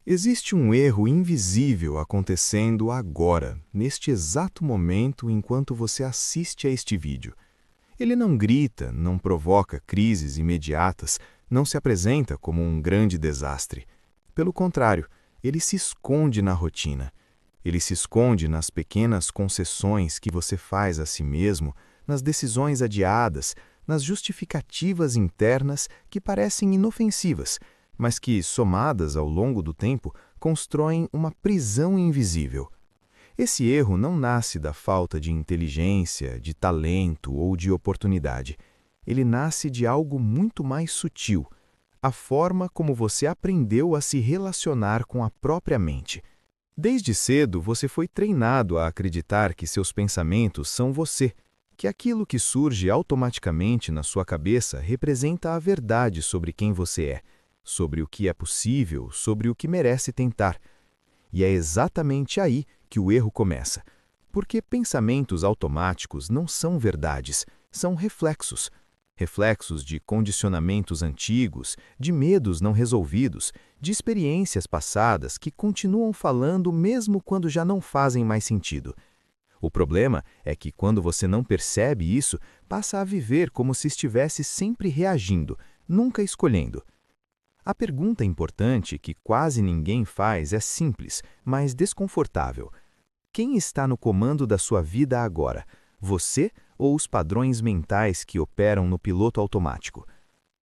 Existe um erro invisível acontecendo agora, neste exato momento enquanto você assiste a este vídeo. Ele não grita, não provoca crises imediatas, não se apresenta como um grande desastre. Pelo contrário, ele se esconde na rotina. Ele se esconde nas pequenas concessões que você faz a si mesmo, nas decisões adiadas, nas justificativas internas que parecem inofensivas, mas que, somadas ao longo do tempo, constroem uma prisão invisível. Esse erro não nasce da falta de inteligência, de talento ou de oportunidade. Ele nasce de algo muito mais sutil, a forma como você aprendeu a se relacionar com a própria mente. Desde cedo, você foi treinado a acreditar que seus pensamentos são você, que aquilo que surge automaticamente na sua cabeça representa a verdade sobre quem você é, sobre o que é possível, sobre o que merece tentar. E é exatamente aí que o erro começa, porque pensamentos automáticos não são verdades, são reflexos. Reflexos de condicionamentos antigos, de medos não resolvidos, de experiências passadas que continuam falando mesmo quando já não fazem mais sentido. O problema é que quando você não percebe isso, passa a viver como se estivesse sempre reagindo, nunca escolhendo. A pergunta importante que quase ninguém faz é simples, mas desconfortável. Quem está no comando da sua vida agora? Você ou os padrões mentais que operam no piloto automático?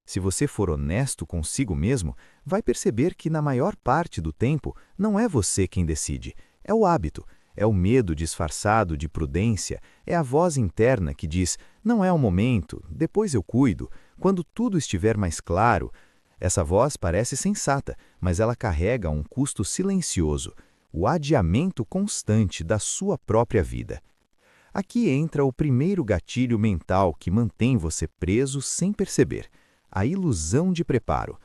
Se você for honesto consigo mesmo, vai perceber que na maior parte do tempo não é você quem decide, é o hábito, é o medo disfarçado de prudência, é a voz interna que diz, não é o momento, depois eu cuido, quando tudo estiver mais claro. Essa voz parece sensata, mas ela carrega um custo silencioso, o adiamento constante da sua própria vida. Aqui entra o primeiro gatilho mental que mantém você preso sem perceber, a ilusão de preparo.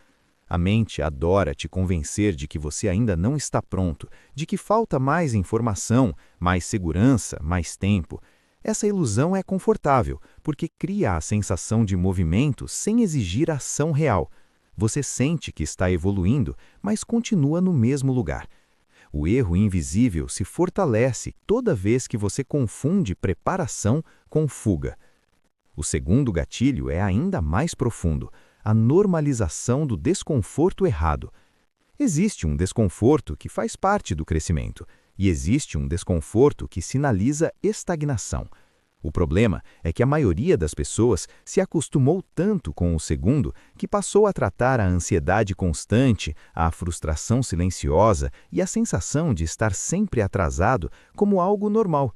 A mente adora te convencer de que você ainda não está pronto, de que falta mais informação, mais segurança, mais tempo. Essa ilusão é confortável, porque cria a sensação de movimento sem exigir ação real. Você sente que está evoluindo, mas continua no mesmo lugar. O erro invisível se fortalece toda vez que você confunde preparação com fuga. O segundo gatilho é ainda mais profundo, a normalização do desconforto errado. Existe um desconforto que faz parte do crescimento, e existe um desconforto que sinaliza estagnação. O problema é que a maioria das pessoas se acostumou tanto com o segundo que passou a tratar a ansiedade constante, a frustração silenciosa e a sensação de estar sempre atrasado como algo normal.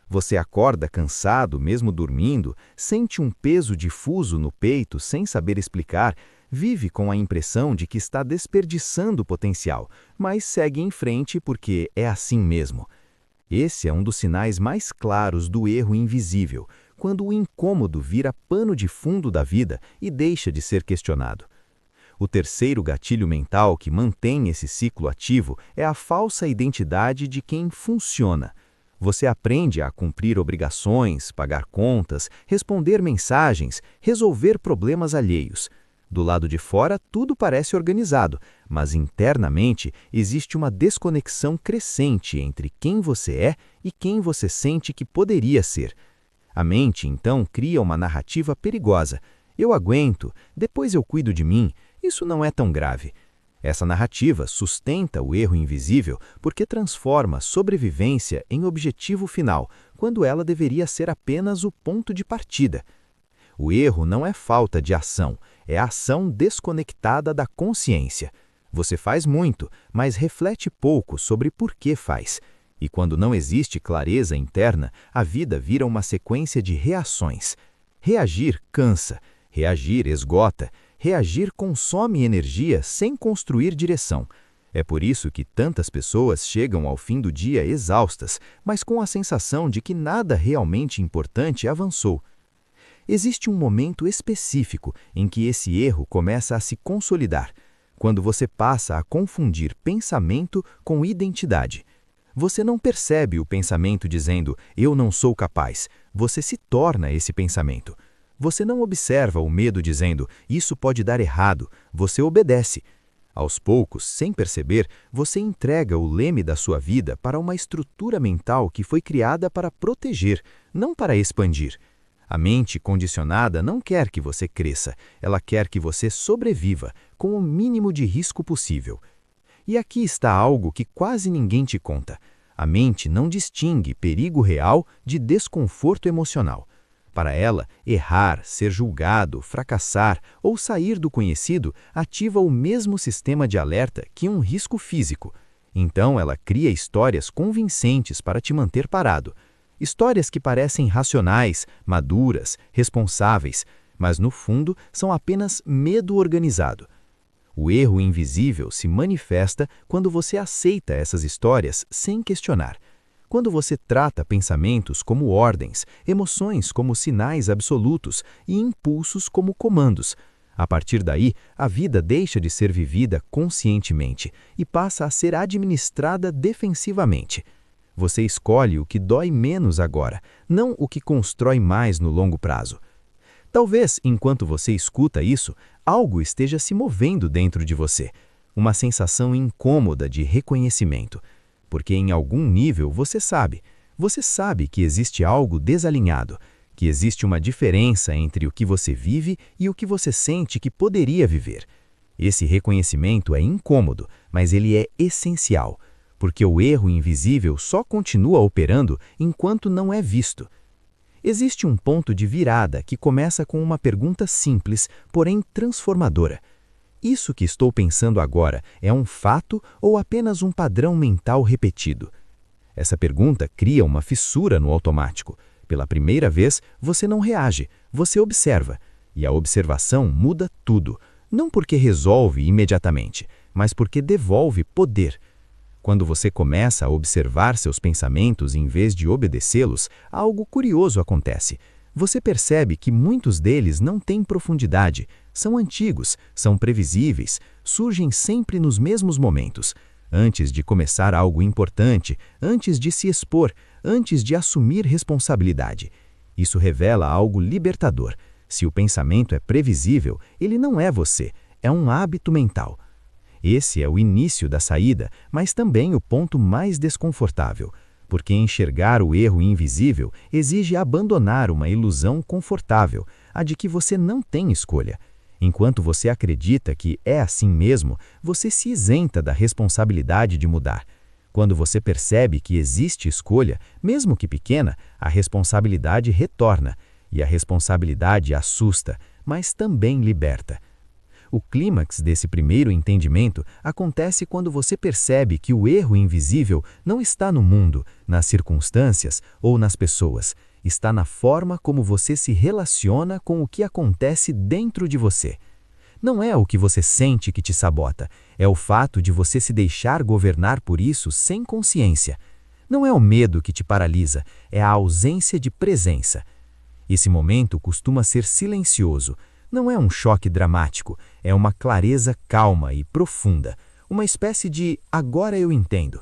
Você acorda cansado mesmo dormindo, sente um peso difuso no peito sem saber explicar, vive com a impressão de que está desperdiçando potencial, mas segue em frente porque é assim mesmo. Esse é um dos sinais mais claros do erro invisível, quando o incômodo vira pano de fundo da vida e deixa de ser questionado. O terceiro gatilho mental que mantém esse ciclo ativo é a falsa identidade de quem funciona. Você aprende a cumprir obrigações, pagar contas, responder mensagens, resolver problemas alheios. Do lado de fora, tudo parece organizado, mas internamente existe uma desconexão crescente entre quem você é e quem você sente que poderia ser. A mente, então, cria uma narrativa perigosa. Eu aguento, depois eu cuido de mim, isso não é tão grave. Essa narrativa sustenta o erro invisível porque transforma a sobrevivência em objetivo final, quando ela deveria ser apenas o ponto de partida. O erro não é falta de ação, é a ação desconectada da consciência. Você faz muito, mas reflete pouco sobre por que faz. E quando não existe clareza interna, a vida vira uma sequência de reações. Reagir cansa, reagir esgota, reagir consome energia sem construir direção. É por isso que tantas pessoas chegam ao fim do dia exaustas, mas com a sensação de que nada realmente importante avançou. Existe um momento específico em que esse erro começa a se consolidar, quando você passa a confundir pensamento com identidade. Você não percebe o pensamento dizendo, eu não sou capaz, você se torna esse pensamento. Você não observa o medo dizendo, isso pode dar errado, você obedece. Aos poucos, sem perceber, você entrega o leme da sua vida para uma estrutura mental que foi criada para proteger, não para expandir. A mente condicionada não quer que você cresça, ela quer que você sobreviva, com o mínimo de risco possível. E aqui está algo que quase ninguém te conta. A mente não distingue perigo real de desconforto emocional. Para ela, errar, ser julgado, fracassar ou sair do conhecido ativa o mesmo sistema de alerta que um risco físico. Então ela cria histórias convincentes para te manter parado. Histórias que parecem racionais, maduras, responsáveis, mas no fundo são apenas medo organizado. O erro invisível se manifesta quando você aceita essas histórias sem questionar. Quando você trata pensamentos como ordens, emoções como sinais absolutos e impulsos como comandos. A partir daí, a vida deixa de ser vivida conscientemente e passa a ser administrada defensivamente. Você escolhe o que dói menos agora, não o que constrói mais no longo prazo. Talvez, enquanto você escuta isso, algo esteja se movendo dentro de você, uma sensação incômoda de reconhecimento. Porque em algum nível você sabe que existe algo desalinhado, que existe uma diferença entre o que você vive e o que você sente que poderia viver. Esse reconhecimento é incômodo, mas ele é essencial, porque o erro invisível só continua operando enquanto não é visto. Existe um ponto de virada que começa com uma pergunta simples, porém transformadora. Isso que estou pensando agora é um fato ou apenas um padrão mental repetido? Essa pergunta cria uma fissura no automático. Pela primeira vez, você não reage, você observa. E a observação muda tudo, não porque resolve imediatamente, mas porque devolve poder. Quando você começa a observar seus pensamentos em vez de obedecê-los, algo curioso acontece. Você percebe que muitos deles não têm profundidade, são antigos, são previsíveis, surgem sempre nos mesmos momentos. Antes de começar algo importante, antes de se expor, antes de assumir responsabilidade. Isso revela algo libertador. Se o pensamento é previsível, ele não é você, é um hábito mental. Esse é o início da saída, mas também o ponto mais desconfortável. Porque enxergar o erro invisível exige abandonar uma ilusão confortável, a de que você não tem escolha. Enquanto você acredita que é assim mesmo, você se isenta da responsabilidade de mudar. Quando você percebe que existe escolha, mesmo que pequena, a responsabilidade retorna. E a responsabilidade assusta, mas também liberta. O clímax desse primeiro entendimento acontece quando você percebe que o erro invisível não está no mundo, nas circunstâncias ou nas pessoas. Está na forma como você se relaciona com o que acontece dentro de você. Não é o que você sente que te sabota, é o fato de você se deixar governar por isso sem consciência. Não é o medo que te paralisa, é a ausência de presença. Esse momento costuma ser silencioso. Não é um choque dramático, é uma clareza calma e profunda, uma espécie de agora eu entendo.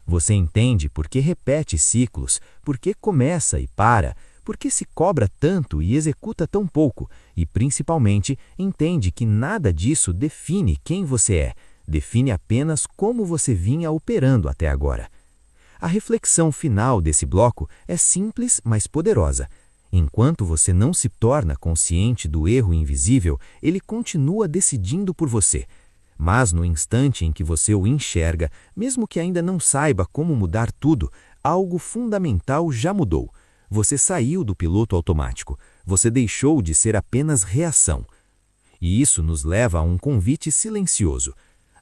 Você entende porque repete ciclos, porque começa e para, porque se cobra tanto e executa tão pouco, e principalmente entende que nada disso define quem você é, define apenas como você vinha operando até agora. A reflexão final desse bloco é simples, mas poderosa. Enquanto você não se torna consciente do erro invisível, ele continua decidindo por você. Mas no instante em que você o enxerga, mesmo que ainda não saiba como mudar tudo, algo fundamental já mudou. Você saiu do piloto automático. Você deixou de ser apenas reação. E isso nos leva a um convite silencioso.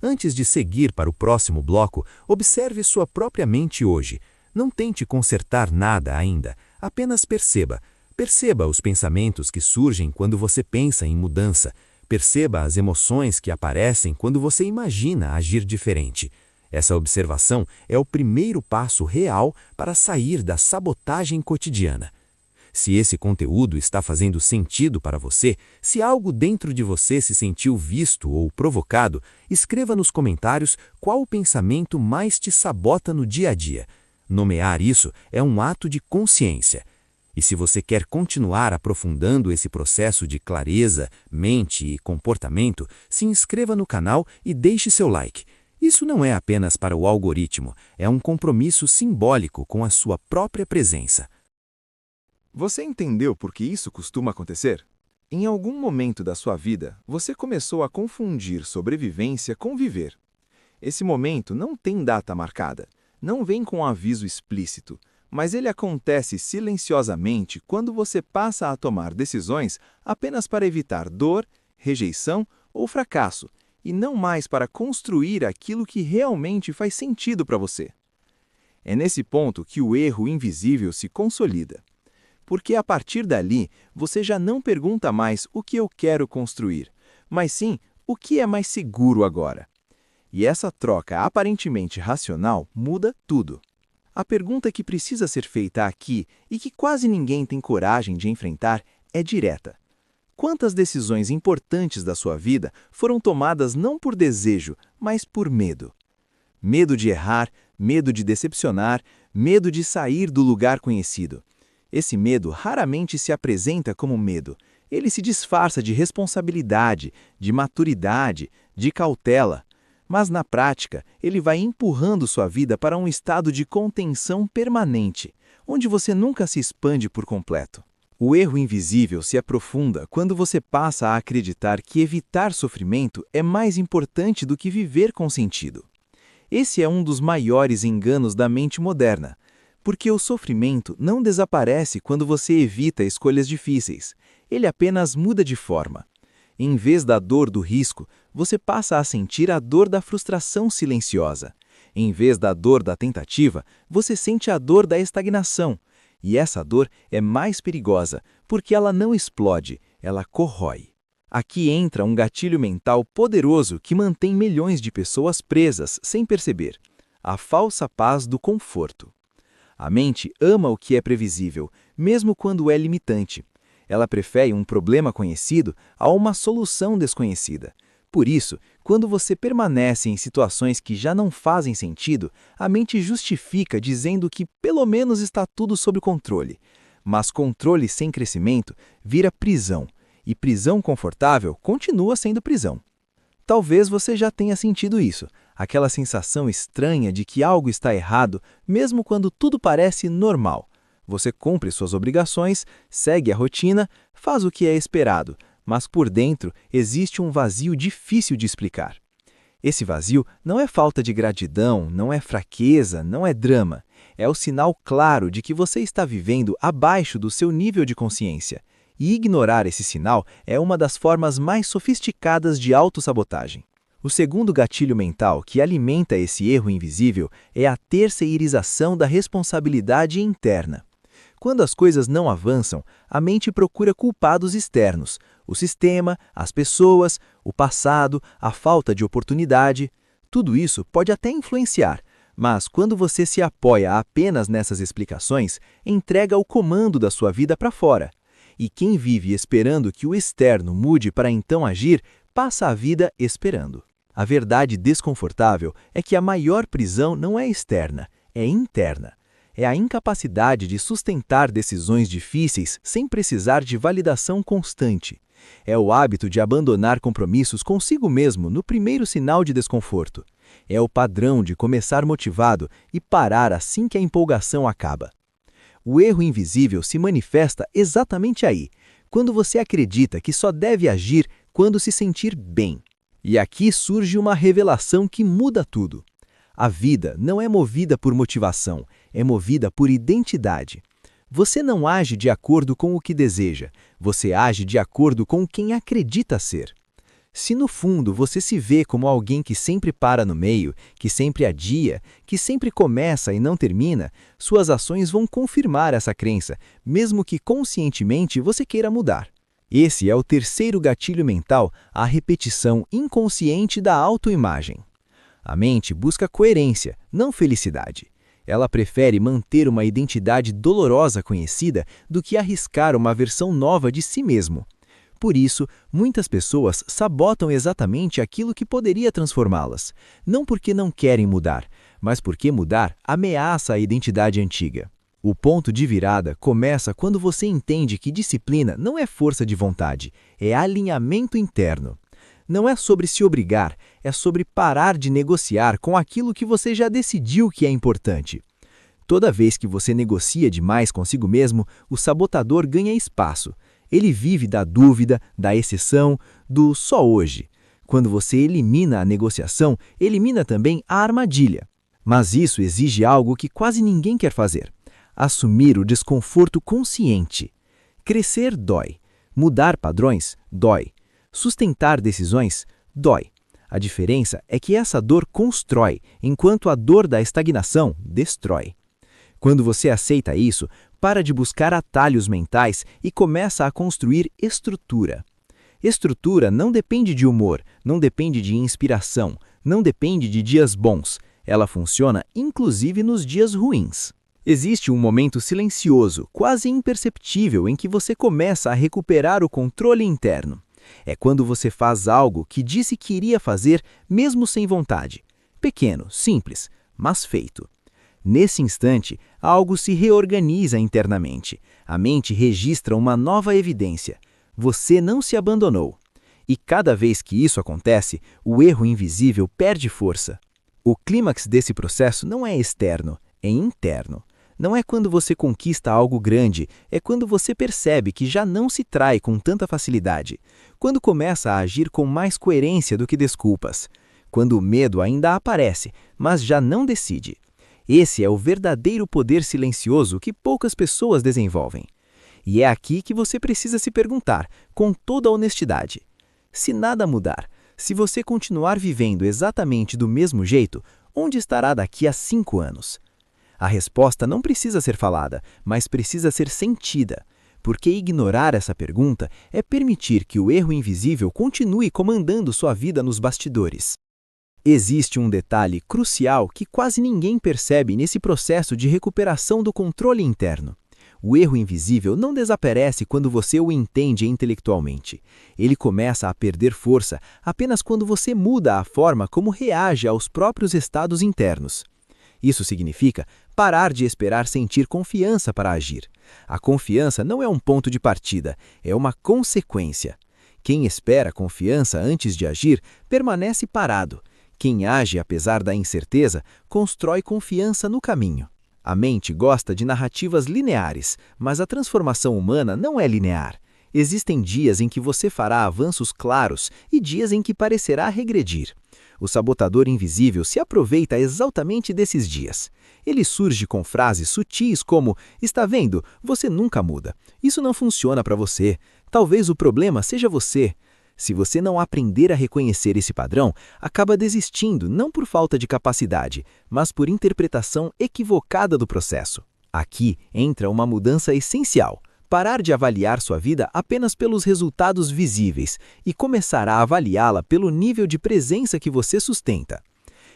Antes de seguir para o próximo bloco, observe sua própria mente hoje. Não tente consertar nada ainda, apenas perceba. Perceba os pensamentos que surgem quando você pensa em mudança. Perceba as emoções que aparecem quando você imagina agir diferente. Essa observação é o primeiro passo real para sair da sabotagem cotidiana. Se esse conteúdo está fazendo sentido para você, se algo dentro de você se sentiu visto ou provocado, escreva nos comentários qual o pensamento mais te sabota no dia a dia. Nomear isso é um ato de consciência. E se você quer continuar aprofundando esse processo de clareza, mente e comportamento, se inscreva no canal e deixe seu like. Isso não é apenas para o algoritmo, é um compromisso simbólico com a sua própria presença. Você entendeu por que isso costuma acontecer? Em algum momento da sua vida, você começou a confundir sobrevivência com viver. Esse momento não tem data marcada, não vem com aviso explícito, mas ele acontece silenciosamente quando você passa a tomar decisões apenas para evitar dor, rejeição ou fracasso, e não mais para construir aquilo que realmente faz sentido para você. É nesse ponto que o erro invisível se consolida. Porque a partir dali, você já não pergunta mais o que eu quero construir, mas sim o que é mais seguro agora. E essa troca aparentemente racional muda tudo. A pergunta que precisa ser feita aqui e que quase ninguém tem coragem de enfrentar é direta. Quantas decisões importantes da sua vida foram tomadas não por desejo, mas por medo? Medo de errar, medo de decepcionar, medo de sair do lugar conhecido. Esse medo raramente se apresenta como medo. Ele se disfarça de responsabilidade, de maturidade, de cautela. Mas, na prática, ele vai empurrando sua vida para um estado de contenção permanente, onde você nunca se expande por completo. O erro invisível se aprofunda quando você passa a acreditar que evitar sofrimento é mais importante do que viver com sentido. Esse é um dos maiores enganos da mente moderna, porque o sofrimento não desaparece quando você evita escolhas difíceis, ele apenas muda de forma. Em vez da dor do risco, você passa a sentir a dor da frustração silenciosa. Em vez da dor da tentativa, você sente a dor da estagnação. E essa dor é mais perigosa, porque ela não explode, ela corrói. Aqui entra um gatilho mental poderoso que mantém milhões de pessoas presas sem perceber: a falsa paz do conforto. A mente ama o que é previsível, mesmo quando é limitante. Ela prefere um problema conhecido a uma solução desconhecida. Por isso, quando você permanece em situações que já não fazem sentido, a mente justifica dizendo que pelo menos está tudo sob controle. Mas controle sem crescimento vira prisão, e prisão confortável continua sendo prisão. Talvez você já tenha sentido isso, aquela sensação estranha de que algo está errado, mesmo quando tudo parece normal. Você cumpre suas obrigações, segue a rotina, faz o que é esperado, mas por dentro existe um vazio difícil de explicar. Esse vazio não é falta de gratidão, não é fraqueza, não é drama. É o sinal claro de que você está vivendo abaixo do seu nível de consciência. E ignorar esse sinal é uma das formas mais sofisticadas de autossabotagem. O segundo gatilho mental que alimenta esse erro invisível é a terceirização da responsabilidade interna. Quando as coisas não avançam, a mente procura culpados externos: o sistema, as pessoas, o passado, a falta de oportunidade. Tudo isso pode até influenciar, mas quando você se apoia apenas nessas explicações, entrega o comando da sua vida para fora. E quem vive esperando que o externo mude para então agir, passa a vida esperando. A verdade desconfortável é que a maior prisão não é externa, é interna. É a incapacidade de sustentar decisões difíceis sem precisar de validação constante. É o hábito de abandonar compromissos consigo mesmo no primeiro sinal de desconforto. É o padrão de começar motivado e parar assim que a empolgação acaba. O erro invisível se manifesta exatamente aí, quando você acredita que só deve agir quando se sentir bem. E aqui surge uma revelação que muda tudo. A vida não é movida por motivação, é movida por identidade. Você não age de acordo com o que deseja, você age de acordo com quem acredita ser. Se no fundo você se vê como alguém que sempre para no meio, que sempre adia, que sempre começa e não termina, suas ações vão confirmar essa crença, mesmo que conscientemente você queira mudar. Esse é o terceiro gatilho mental, a repetição inconsciente da autoimagem. A mente busca coerência, não felicidade. Ela prefere manter uma identidade dolorosa conhecida do que arriscar uma versão nova de si mesmo. Por isso, muitas pessoas sabotam exatamente aquilo que poderia transformá-las, não porque não querem mudar, mas porque mudar ameaça a identidade antiga. O ponto de virada começa quando você entende que disciplina não é força de vontade, é alinhamento interno. Não é sobre se obrigar, é sobre parar de negociar com aquilo que você já decidiu que é importante. Toda vez que você negocia demais consigo mesmo, o sabotador ganha espaço. Ele vive da dúvida, da exceção, do só hoje. Quando você elimina a negociação, elimina também a armadilha. Mas isso exige algo que quase ninguém quer fazer: assumir o desconforto consciente. Crescer dói. Mudar padrões dói. Sustentar decisões dói. A diferença é que essa dor constrói, enquanto a dor da estagnação destrói. Quando você aceita isso, para de buscar atalhos mentais e começa a construir estrutura. Estrutura não depende de humor, não depende de inspiração, não depende de dias bons. Ela funciona inclusive nos dias ruins. Existe um momento silencioso, quase imperceptível, em que você começa a recuperar o controle interno. É quando você faz algo que disse que iria fazer, mesmo sem vontade. Pequeno, simples, mas feito. Nesse instante, algo se reorganiza internamente. A mente registra uma nova evidência. Você não se abandonou. E cada vez que isso acontece, o erro invisível perde força. O clímax desse processo não é externo, é interno. Não é quando você conquista algo grande, é quando você percebe que já não se trai com tanta facilidade. Quando começa a agir com mais coerência do que desculpas. Quando o medo ainda aparece, mas já não decide. Esse é o verdadeiro poder silencioso que poucas pessoas desenvolvem. E é aqui que você precisa se perguntar, com toda a honestidade: se nada mudar, se você continuar vivendo exatamente do mesmo jeito, onde estará daqui a 5 anos? A resposta não precisa ser falada, mas precisa ser sentida, porque ignorar essa pergunta é permitir que o erro invisível continue comandando sua vida nos bastidores. Existe um detalhe crucial que quase ninguém percebe nesse processo de recuperação do controle interno. O erro invisível não desaparece quando você o entende intelectualmente. Ele começa a perder força apenas quando você muda a forma como reage aos próprios estados internos. Isso significa parar de esperar sentir confiança para agir. A confiança não é um ponto de partida, é uma consequência. Quem espera confiança antes de agir permanece parado. Quem age apesar da incerteza constrói confiança no caminho. A mente gosta de narrativas lineares, mas a transformação humana não é linear. Existem dias em que você fará avanços claros e dias em que parecerá regredir. O sabotador invisível se aproveita exatamente desses dias. Ele surge com frases sutis como: "Está vendo? Você nunca muda. Isso não funciona para você. Talvez o problema seja você." Se você não aprender a reconhecer esse padrão, acaba desistindo não por falta de capacidade, mas por interpretação equivocada do processo. Aqui entra uma mudança essencial: parar de avaliar sua vida apenas pelos resultados visíveis e começar a avaliá-la pelo nível de presença que você sustenta.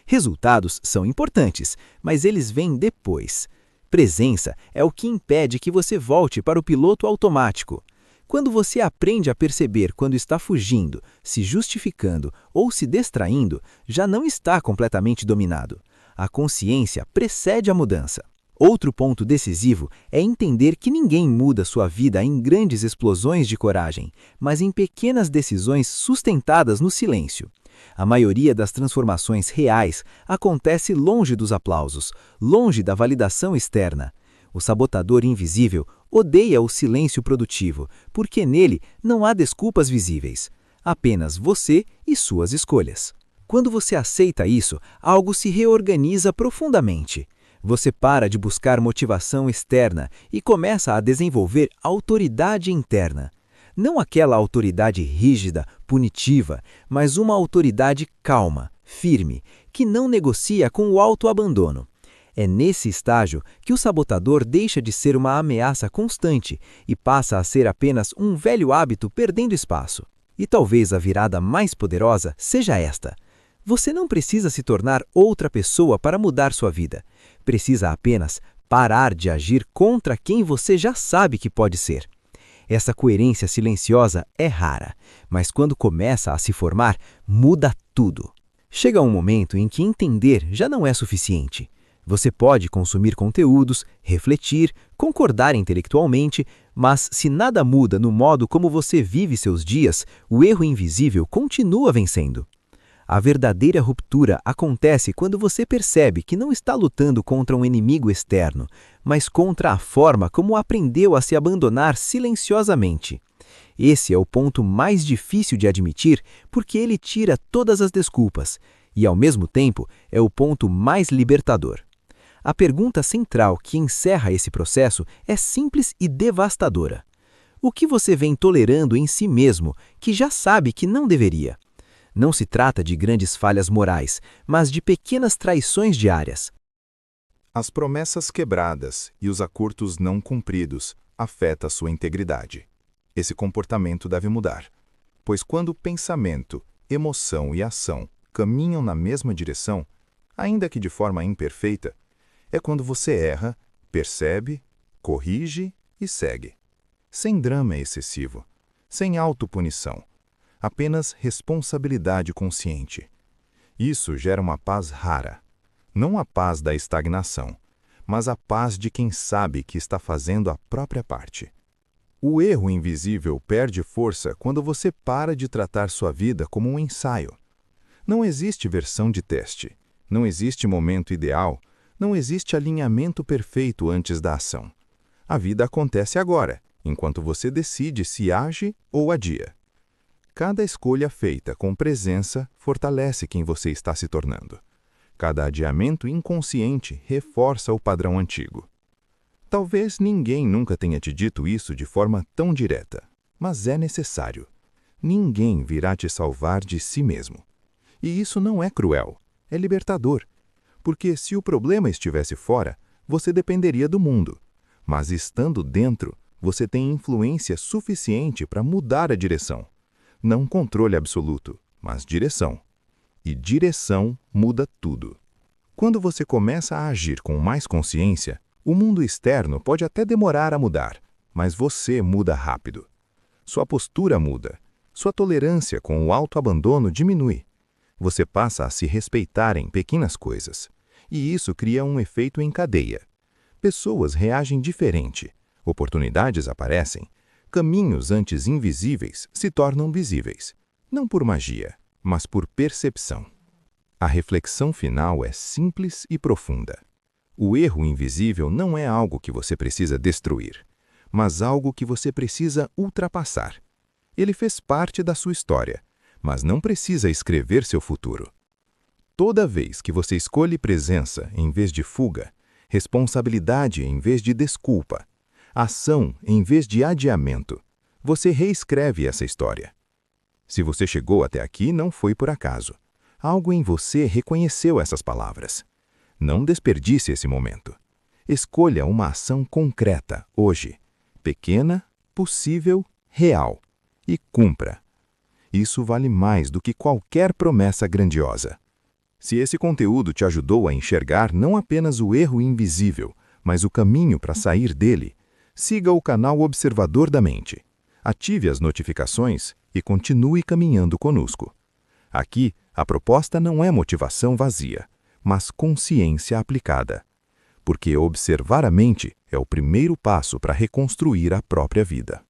Resultados são importantes, mas eles vêm depois. Presença é o que impede que você volte para o piloto automático. Quando você aprende a perceber quando está fugindo, se justificando ou se distraindo, já não está completamente dominado. A consciência precede a mudança. Outro ponto decisivo é entender que ninguém muda sua vida em grandes explosões de coragem, mas em pequenas decisões sustentadas no silêncio. A maioria das transformações reais acontece longe dos aplausos, longe da validação externa. O sabotador invisível odeia o silêncio produtivo, porque nele não há desculpas visíveis, apenas você e suas escolhas. Quando você aceita isso, algo se reorganiza profundamente. Você para de buscar motivação externa e começa a desenvolver autoridade interna. Não aquela autoridade rígida, punitiva, mas uma autoridade calma, firme, que não negocia com o autoabandono. É nesse estágio que o sabotador deixa de ser uma ameaça constante e passa a ser apenas um velho hábito perdendo espaço. E talvez a virada mais poderosa seja esta: você não precisa se tornar outra pessoa para mudar sua vida. Precisa apenas parar de agir contra quem você já sabe que pode ser. Essa coerência silenciosa é rara, mas quando começa a se formar, muda tudo. Chega um momento em que entender já não é suficiente. Você pode consumir conteúdos, refletir, concordar intelectualmente, mas se nada muda no modo como você vive seus dias, o erro invisível continua vencendo. A verdadeira ruptura acontece quando você percebe que não está lutando contra um inimigo externo, mas contra a forma como aprendeu a se abandonar silenciosamente. Esse é o ponto mais difícil de admitir porque ele tira todas as desculpas e, ao mesmo tempo, é o ponto mais libertador. A pergunta central que encerra esse processo é simples e devastadora. O que você vem tolerando em si mesmo que já sabe que não deveria? Não se trata de grandes falhas morais, mas de pequenas traições diárias. As promessas quebradas e os acordos não cumpridos afetam a sua integridade. Esse comportamento deve mudar, pois quando pensamento, emoção e ação caminham na mesma direção, ainda que de forma imperfeita, é quando você erra, percebe, corrige e segue. Sem drama excessivo, sem autopunição, apenas responsabilidade consciente. Isso gera uma paz rara, não a paz da estagnação, mas a paz de quem sabe que está fazendo a própria parte. O erro invisível perde força quando você para de tratar sua vida como um ensaio. Não existe versão de teste, não existe momento ideal, não existe alinhamento perfeito antes da ação. A vida acontece agora, enquanto você decide se age ou adia. Cada escolha feita com presença fortalece quem você está se tornando. Cada adiamento inconsciente reforça o padrão antigo. Talvez ninguém nunca tenha te dito isso de forma tão direta, mas é necessário. Ninguém virá te salvar de si mesmo. E isso não é cruel, é libertador. Porque se o problema estivesse fora, você dependeria do mundo. Mas estando dentro, você tem influência suficiente para mudar a direção. Não controle absoluto, mas direção. E direção muda tudo. Quando você começa a agir com mais consciência, o mundo externo pode até demorar a mudar, mas você muda rápido. Sua postura muda. Sua tolerância com o autoabandono diminui. Você passa a se respeitar em pequenas coisas. E isso cria um efeito em cadeia. Pessoas reagem diferente, oportunidades aparecem, caminhos antes invisíveis se tornam visíveis, não por magia, mas por percepção. A reflexão final é simples e profunda. O erro invisível não é algo que você precisa destruir, mas algo que você precisa ultrapassar. Ele fez parte da sua história, mas não precisa escrever seu futuro. Toda vez que você escolhe presença em vez de fuga, responsabilidade em vez de desculpa, ação em vez de adiamento, você reescreve essa história. Se você chegou até aqui, não foi por acaso. Algo em você reconheceu essas palavras. Não desperdice esse momento. Escolha uma ação concreta, hoje, pequena, possível, real, e cumpra. Isso vale mais do que qualquer promessa grandiosa. Se esse conteúdo te ajudou a enxergar não apenas o erro invisível, mas o caminho para sair dele, siga o canal Observador da Mente. Ative as notificações e continue caminhando conosco. Aqui, a proposta não é motivação vazia, mas consciência aplicada. Porque observar a mente é o primeiro passo para reconstruir a própria vida.